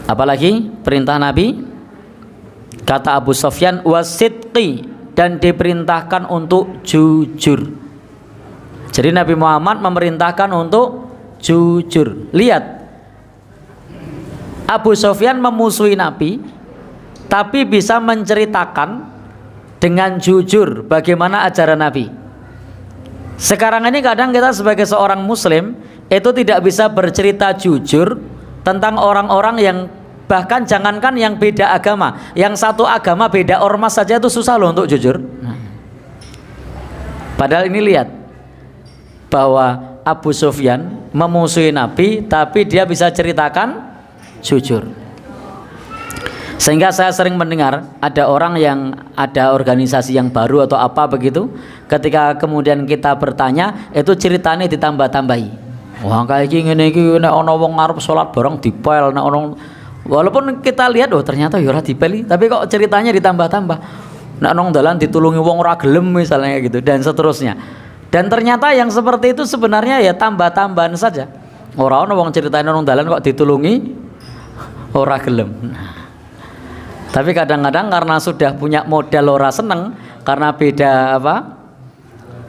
Apalagi perintah Nabi, kata Abu Sufyan, wasidqi, dan diperintahkan untuk jujur. Jadi Nabi Muhammad memerintahkan untuk jujur. Lihat, Abu Sufyan memusuhi Nabi, tapi bisa menceritakan dengan jujur bagaimana ajaran Nabi. Sekarang ini kadang kita sebagai seorang muslim itu tidak bisa bercerita jujur tentang orang-orang yang, bahkan jangankan yang beda agama, yang satu agama beda ormas saja itu susah loh untuk jujur. Padahal ini lihat bahwa Abu Sufyan memusuhi Nabi tapi dia bisa ceritakan jujur. Sehingga saya sering mendengar ada orang yang ada organisasi yang baru atau apa begitu, ketika kemudian kita bertanya itu ceritanya ditambah-tambahi. Wah kayak gini nek ana wong ngarep salat bareng dipel, nek ana, walaupun kita lihat oh ternyata ya ora dipeli, tapi kok ceritanya ditambah-tambah. Nek nang dalan ditulungi wong ora gelem misalnya gitu dan seterusnya. Dan ternyata yang seperti itu sebenarnya ya tambah-tambahan saja. Ora ana wong ceritanya nang dalan kok ditulungi ora gelem. Tapi kadang-kadang karena sudah punya modal ora seneng, karena beda apa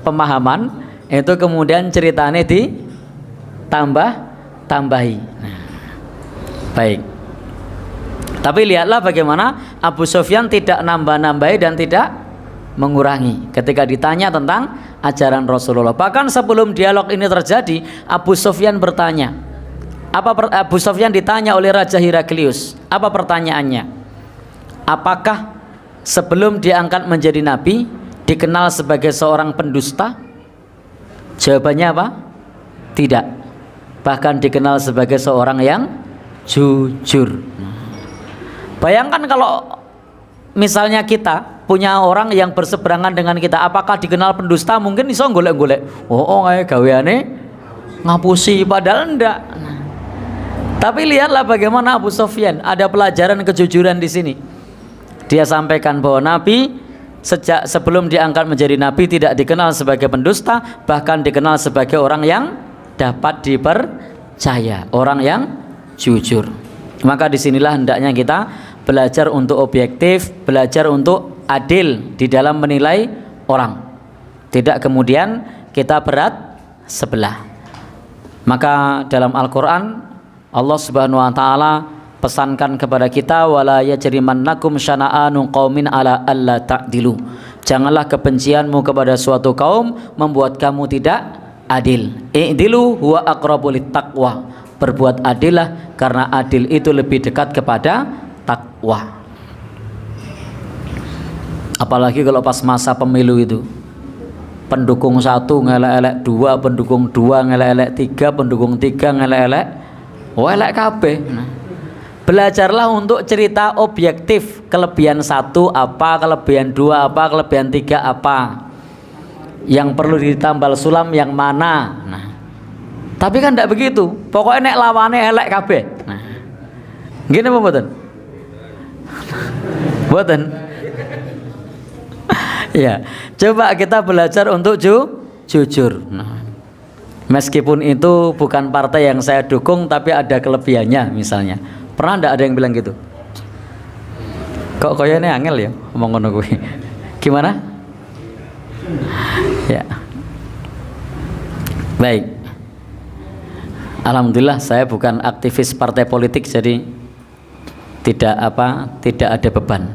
pemahaman, itu kemudian ceritanya ditambah-tambahi. Baik. Tapi lihatlah bagaimana Abu Sufyan tidak nambah-nambahi dan tidak mengurangi ketika ditanya tentang ajaran Rasulullah. Bahkan sebelum dialog ini terjadi, Abu Sufyan bertanya. Abu Sufyan ditanya oleh Raja Heraklius. Apa pertanyaannya? Apakah sebelum diangkat menjadi nabi dikenal sebagai seorang pendusta? Jawabannya apa? Tidak. Bahkan dikenal sebagai seorang yang jujur. Bayangkan kalau misalnya kita punya orang yang berseberangan dengan kita, apakah dikenal pendusta? Mungkin iso golek-golek. Oh kayak gaweane ngapusi, padahal enggak. Tapi lihatlah bagaimana Abu Sufyan, ada pelajaran kejujuran di sini. Dia sampaikan bahwa Nabi sejak sebelum diangkat menjadi Nabi tidak dikenal sebagai pendusta, bahkan dikenal sebagai orang yang dapat dipercaya, orang yang jujur. Maka disinilah hendaknya kita belajar untuk objektif, belajar untuk adil di dalam menilai orang. Tidak kemudian kita berat sebelah. Maka dalam Al-Quran Allah Subhanahu wa Ta'ala pesankan kepada kita, wala yajrimannakum syana'anu qaumin ala alla ta'dilu. Janganlah kebencianmu kepada suatu kaum membuat kamu tidak adil. I'dilu huwa aqrabu littaqwa. Berbuat adillah karena adil itu lebih dekat kepada takwa. Apalagi kalau pas masa pemilu itu, pendukung 1 ngelek-elek 2, pendukung 2 ngelek-elek 3, pendukung 3 ngelek-elek elek kabeh. Belajarlah untuk cerita objektif, kelebihan 1 apa, kelebihan 2 apa, kelebihan 3 apa, yang perlu ditambal sulam yang mana. Tapi kan tidak begitu, pokoknya nek lawane elek kabeh. Gini apa mboten? Mboten. Ya, coba kita belajar untuk jujur. Meskipun itu bukan partai yang saya dukung, tapi ada kelebihannya misalnya. Pernah enggak ada yang bilang gitu? Kok koyone angel ya ngomong ngono kuwi. Gimana? Ya. Baik. Alhamdulillah saya bukan aktivis partai politik, jadi tidak ada beban.